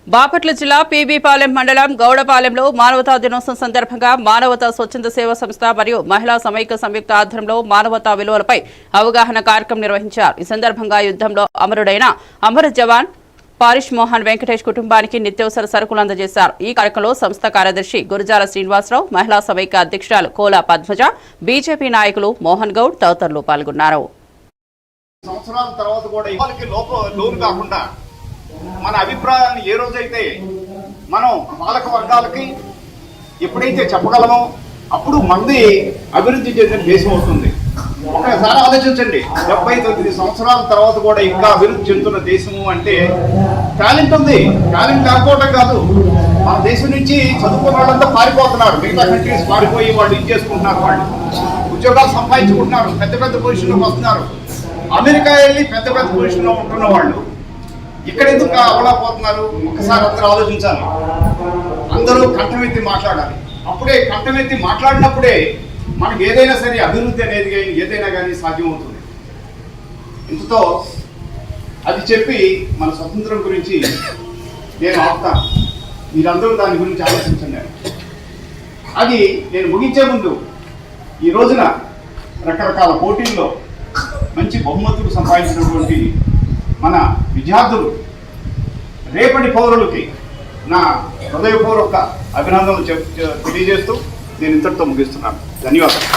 బాపట్ల జిల్లా పీబీపాలెం మండలం గౌడపాలెంలో మానవతా దినోత్సవం సందర్భంగా మానవతా స్వచ్ఛంద సేవా సంస్థ మరియు మహిళా సమైక్య సంయుక్త ఆధ్వర్యంలో మానవతా విలువలపై అవగాహన కార్యక్రమం నిర్వహించారు. ఈ సందర్భంగా యుద్ధంలో అమరుడైన అమర జవాన్ పారిష్ మోహన్ వెంకటేష్ కుటుంబానికి నిత్యావసర సరుకులు అందజేశారు. ఈ కార్యక్రమంలో సంస్థ కార్యదర్శి గురజాల శ్రీనివాసరావు, మహిళా సమైక్య అధ్యక్షురాలు కోలా పద్మజ, బీజేపీ నాయకులు మోహన్ గౌడ్ తదితరులు పాల్గొన్నారు. మన అభిప్రాయాన్ని ఏ రోజైతే మనం పాలక వర్గాలకి ఎప్పుడైతే చెప్పగలమో అప్పుడు మంది అభివృద్ధి చెందిన దేశం అవుతుంది. ఒకసారి ఆలోచించండి, 79 సంవత్సరాల తర్వాత కూడా ఇంకా అభివృద్ధి చెందుతున్న దేశము అంటే టాలెంట్ ఉంది. టాలెంట్ కాకపోవడం కాదు, మన దేశం నుంచి చదువుకున్న వాళ్ళంతా పారిపోతున్నారు. మిగతా కంట్రీస్ పారిపోయి వాళ్ళు ఇది చేసుకుంటున్నారు, వాళ్ళు ఉద్యోగాలు సంపాదించుకుంటున్నారు, పెద్ద పెద్ద పొజిషన్లోకి వస్తున్నారు. అమెరికా వెళ్ళి పెద్ద పెద్ద పొజిషన్లో ఉంటున్న వాళ్ళు ఇక్కడ ఎందుకు అవలేకపోతున్నారు? ఒకసారి అందరూ ఆలోచించాలి. అందరూ కంఠమెత్తి మాట్లాడాలి. అప్పుడే కంఠమెత్తి మాట్లాడినప్పుడే మనకి ఏదైనా సరే అభివృద్ధి అనేది ఏదైనా కానీ సాధ్యమవుతుంది. ఇంతతో అది చెప్పి మన స్వతంత్రం గురించి నేను ఆపుతాను. మీరందరూ దాని గురించి ఆలోచించండి. అది నేను ముగించే ముందు ఈ రోజున రకరకాల పోటీల్లో మంచి బహుమతులు సంపాదించినటువంటి మన విద్యార్థులు, రేపటి పౌరులకి నా హృదయపూర్వక అభినందనలు తెలియజేస్తూ నేను ఇంతటితో ముగిస్తున్నాను. ధన్యవాదాలు.